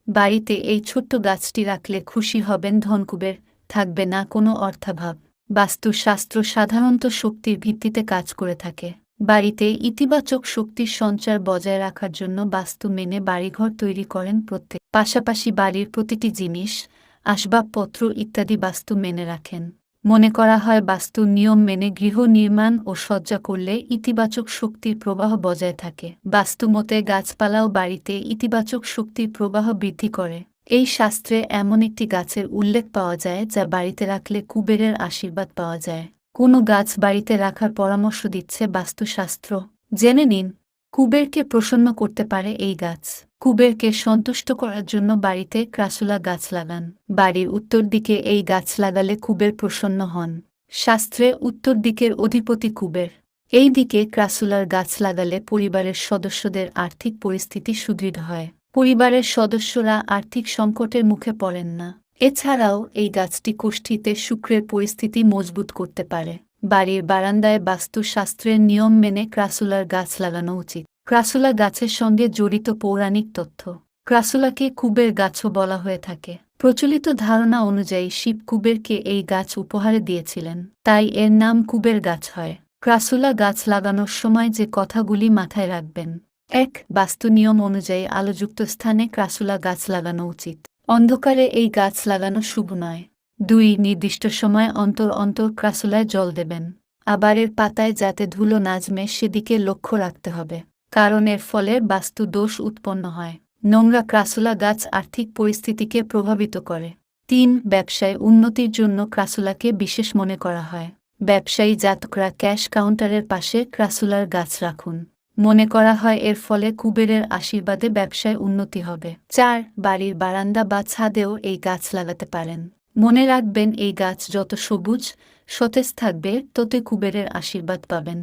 বাড়িতে এই ছোট্ট গাছটি রাখলে খুশি হবেন ধনকুবের, থাকবে না কোনো অর্থাভাব। বাস্তুশাস্ত্র সাধারণত শক্তির ভিত্তিতে কাজ করে থাকে। বাড়িতে ইতিবাচক শক্তির সঞ্চার বজায় রাখার জন্য বাস্তু মেনে বাড়িঘর তৈরি করেন প্রত্যেক। পাশাপাশি বাড়ির প্রতিটি জিনিস, আসবাবপত্র ইত্যাদি বাস্তু মেনে রাখেন। মনে করা হয় বাস্তু নিয়ম মেনে গৃহ নির্মাণ ও সজ্জা করলে ইতিবাচক শক্তির প্রবাহ বজায় থাকে। বাস্তুমতে গাছপালাও বাড়িতে ইতিবাচক শক্তির প্রবাহ বৃদ্ধি করে। এই শাস্ত্রে এমন একটি গাছের উল্লেখ পাওয়া যায় যা বাড়িতে রাখলে কুবেরের আশীর্বাদ পাওয়া যায়। কোনো গাছ বাড়িতে রাখার পরামর্শ দিচ্ছে বাস্তুশাস্ত্র, জেনে নিন। কুবেরকে প্রসন্ন করতে পারে এই গাছ। কুবেরকে সন্তুষ্ট করার জন্য বাড়িতে ক্রাসুলা গাছ লাগান। বাড়ির উত্তর দিকে এই গাছ লাগালে কুবের প্রসন্ন হন। শাস্ত্রে উত্তর দিকের অধিপতি কুবের। এই দিকে ক্রাসুলার গাছ লাগালে পরিবারের সদস্যদের আর্থিক পরিস্থিতি সুদৃঢ় হয়। পরিবারের সদস্যরা আর্থিক সংকটের মুখে পড়েন না। এছাড়াও এই গাছটি কোষ্ঠীতে শুক্রের পরিস্থিতি মজবুত করতে পারে। বাড়ির বারান্দায় বাস্তুশাস্ত্রের নিয়ম মেনে ক্রাসুলার গাছ লাগানো উচিত। ক্রাসুলা গাছের সঙ্গে জড়িত পৌরাণিক তথ্য। ক্রাসুলাকে কুবের গাছও বলা হয়ে থাকে। প্রচলিত ধারণা অনুযায়ী শিব কুবেরকে এই গাছ উপহারে দিয়েছিলেন, তাই এর নাম কুবের গাছ হয়। ক্রাসুলা গাছ লাগানোর সময় যে কথাগুলি মাথায় রাখবেন: ১. বাস্তু নিয়ম অনুযায়ী আলোযুক্ত স্থানে ক্রাসুলা গাছ লাগানো উচিত। অন্ধকারে এই গাছ লাগানো শুভ নয়। ২. নির্দিষ্ট সময় অন্তর অন্তর ক্রাসুলায় জল দেবেন। আবার এর পাতায় যাতে ধুলো না জমে সেদিকে লক্ষ্য রাখতে হবে, কারণ এর ফলে বাস্তু দোষ উৎপন্ন হয়। নোংরা ক্রাসুলা গাছ আর্থিক পরিস্থিতিকে প্রভাবিত করে। ৩. ব্যবসায় উন্নতির জন্য ক্রাসুলাকে বিশেষ মনে করা হয়। ব্যবসায়ী জাতকরা ক্যাশ কাউন্টারের পাশে ক্রাসুলার গাছ রাখুন। মনে করা হয় এর ফলে কুবেরের আশীর্বাদে ব্যবসায় উন্নতি হবে। ৪. বাড়ির বারান্দা বা ছাদেও এই গাছ লাগাতে পারেন। মনে রাখবেন এই গাছ যত সবুজ, সতেজ থাকবে ততই কুবেরের আশীর্বাদ পাবেন।